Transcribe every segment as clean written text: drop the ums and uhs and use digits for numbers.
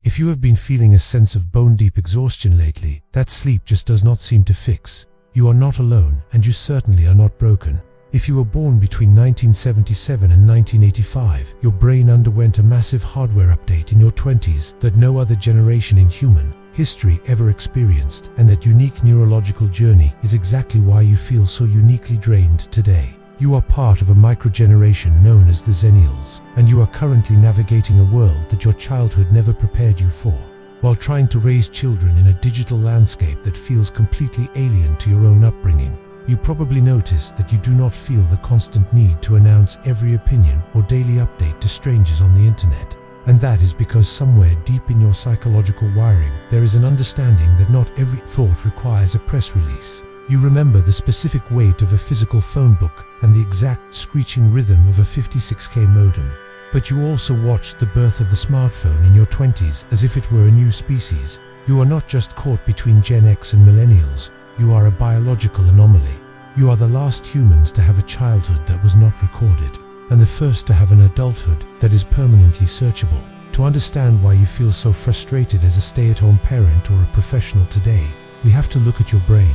If you have been feeling a sense of bone-deep exhaustion lately, that sleep just does not seem to fix. You are not alone, and you certainly are not broken. If you were born between 1977 and 1985, your brain underwent a massive hardware update in your 20s that no other generation in human history ever experienced, and that unique neurological journey is exactly why you feel so uniquely drained today. You are part of a microgeneration known as the Xennials, and you are currently navigating a world that your childhood never prepared you for. While trying to raise children in a digital landscape that feels completely alien to your own upbringing, you probably noticed that you do not feel the constant need to announce every opinion or daily update to strangers on the internet. And that is because somewhere deep in your psychological wiring, there is an understanding that not every thought requires a press release. You remember the specific weight of a physical phone book and the exact screeching rhythm of a 56K modem. But you also watched the birth of the smartphone in your 20s as if it were a new species. You are not just caught between Gen X and Millennials, you are a biological anomaly. You are the last humans to have a childhood that was not recorded, and the first to have an adulthood that is permanently searchable. To understand why you feel so frustrated as a stay-at-home parent or a professional today, we have to look at your brain.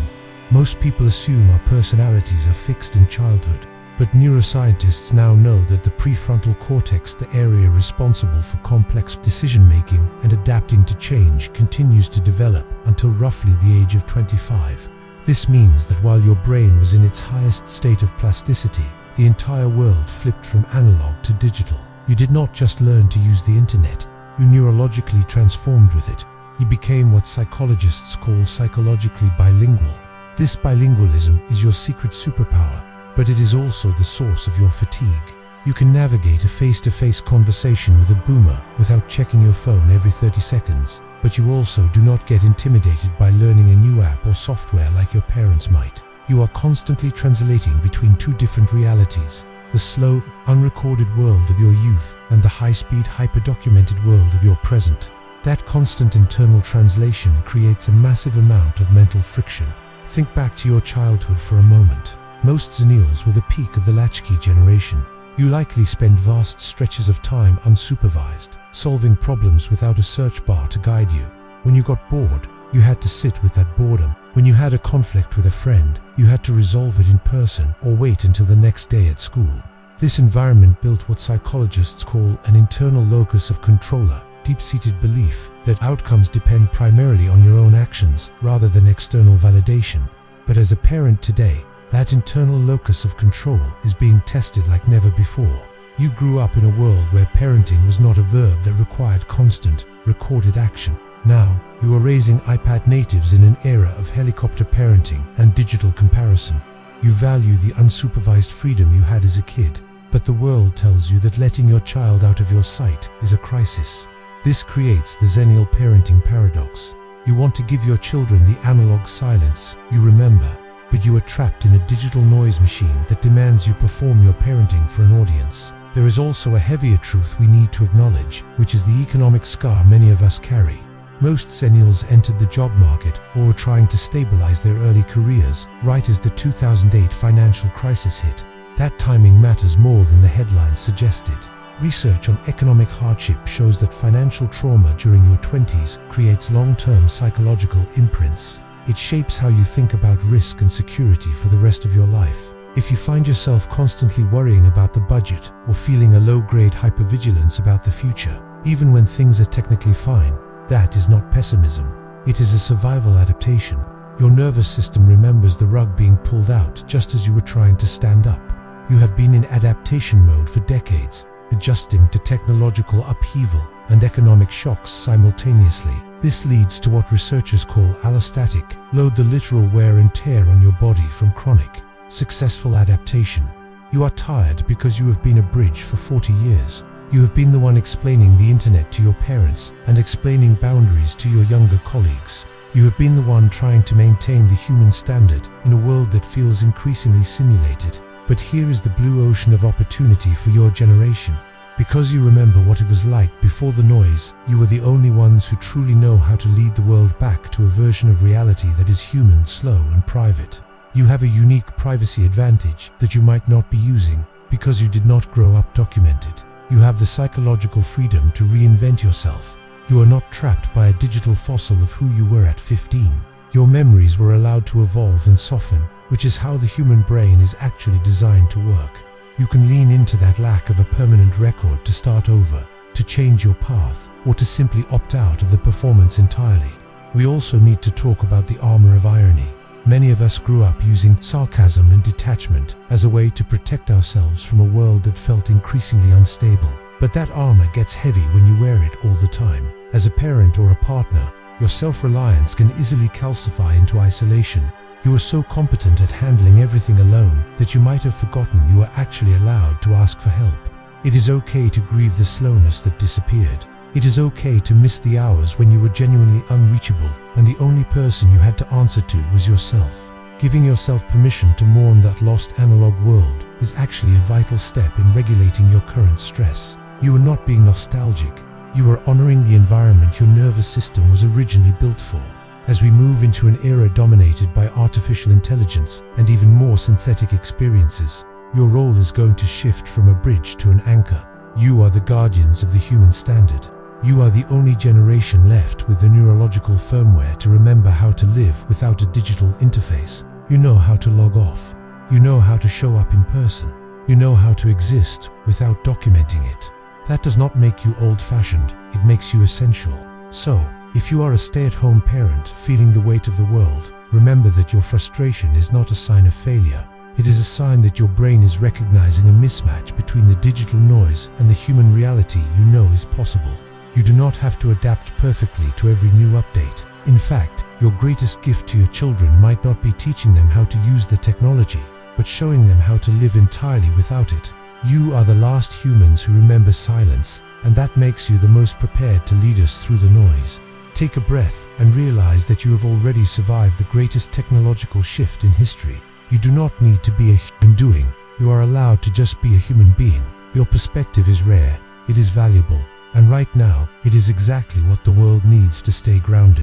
Most people assume our personalities are fixed in childhood, but neuroscientists now know that the prefrontal cortex, the area responsible for complex decision-making and adapting to change, continues to develop until roughly the age of 25. This means that while your brain was in its highest state of plasticity, the entire world flipped from analog to digital. You did not just learn to use the internet, you neurologically transformed with it. You became what psychologists call psychologically bilingual. This bilingualism is your secret superpower, but it is also the source of your fatigue. You can navigate a face-to-face conversation with a boomer without checking your phone every 30 seconds, but you also do not get intimidated by learning a new app or software like your parents might. You are constantly translating between two different realities, the slow, unrecorded world of your youth and the high-speed, hyper-documented world of your present. That constant internal translation creates a massive amount of mental friction. Think back to your childhood for a moment. Most Xennials were the peak of the latchkey generation. You likely spent vast stretches of time unsupervised, solving problems without a search bar to guide you. When you got bored, you had to sit with that boredom. When you had a conflict with a friend, you had to resolve it in person or wait until the next day at school. This environment built what psychologists call an internal locus of control, deep-seated belief that outcomes depend primarily on your own actions rather than external validation. But as a parent today, that internal locus of control is being tested like never before. You grew up in a world where parenting was not a verb that required constant, recorded action. Now, you are raising iPad natives in an era of helicopter parenting and digital comparison. You value the unsupervised freedom you had as a kid, but the world tells you that letting your child out of your sight is a crisis. This creates the Zenial parenting paradox. You want to give your children the analog silence you remember, but you are trapped in a digital noise machine that demands you perform your parenting for an audience. There is also a heavier truth we need to acknowledge, which is the economic scar many of us carry. Most Xennials entered the job market or were trying to stabilize their early careers right as the 2008 financial crisis hit. That timing matters more than the headlines suggested. Research on economic hardship shows that financial trauma during your 20s creates long-term psychological imprints. It shapes how you think about risk and security for the rest of your life. If you find yourself constantly worrying about the budget or feeling a low-grade hypervigilance about the future, even when things are technically fine, that is not pessimism. It is a survival adaptation. Your nervous system remembers the rug being pulled out just as you were trying to stand up. You have been in adaptation mode for decades, adjusting to technological upheaval and economic shocks simultaneously. This leads to what researchers call allostatic, load, the literal wear and tear on your body from chronic, successful adaptation. You are tired because you have been a bridge for 40 years. You have been the one explaining the internet to your parents and explaining boundaries to your younger colleagues. You have been the one trying to maintain the human standard in a world that feels increasingly simulated. But here is the blue ocean of opportunity for your generation. Because you remember what it was like before the noise, you are the only ones who truly know how to lead the world back to a version of reality that is human, slow, and private. You have a unique privacy advantage that you might not be using because you did not grow up documented. You have the psychological freedom to reinvent yourself. You are not trapped by a digital fossil of who you were at 15. Your memories were allowed to evolve and soften, which is how the human brain is actually designed to work. You can lean into that lack of a permanent record to start over, to change your path, or to simply opt out of the performance entirely. We also need to talk about the armor of irony. Many of us grew up using sarcasm and detachment as a way to protect ourselves from a world that felt increasingly unstable. But that armor gets heavy when you wear it all the time. As a parent or a partner, your self-reliance can easily calcify into isolation. You are so competent at handling everything alone that you might have forgotten you were actually allowed to ask for help. It is okay to grieve the slowness that disappeared. It is okay to miss the hours when you were genuinely unreachable and the only person you had to answer to was yourself. Giving yourself permission to mourn that lost analog world is actually a vital step in regulating your current stress. You are not being nostalgic. You are honoring the environment your nervous system was originally built for. As we move into an era dominated by artificial intelligence and even more synthetic experiences, your role is going to shift from a bridge to an anchor. You are the guardians of the human standard. You are the only generation left with the neurological firmware to remember how to live without a digital interface. You know how to log off. You know how to show up in person. You know how to exist without documenting it. That does not make you old-fashioned, it makes you essential. So, if you are a stay-at-home parent feeling the weight of the world, remember that your frustration is not a sign of failure. It is a sign that your brain is recognizing a mismatch between the digital noise and the human reality you know is possible. You do not have to adapt perfectly to every new update. In fact, your greatest gift to your children might not be teaching them how to use the technology, but showing them how to live entirely without it. You are the last humans who remember silence, and that makes you the most prepared to lead us through the noise. Take a breath and realize that you have already survived the greatest technological shift in history. You do not need to be a human doing. You are allowed to just be a human being. Your perspective is rare, it is valuable, and right now, it is exactly what the world needs to stay grounded.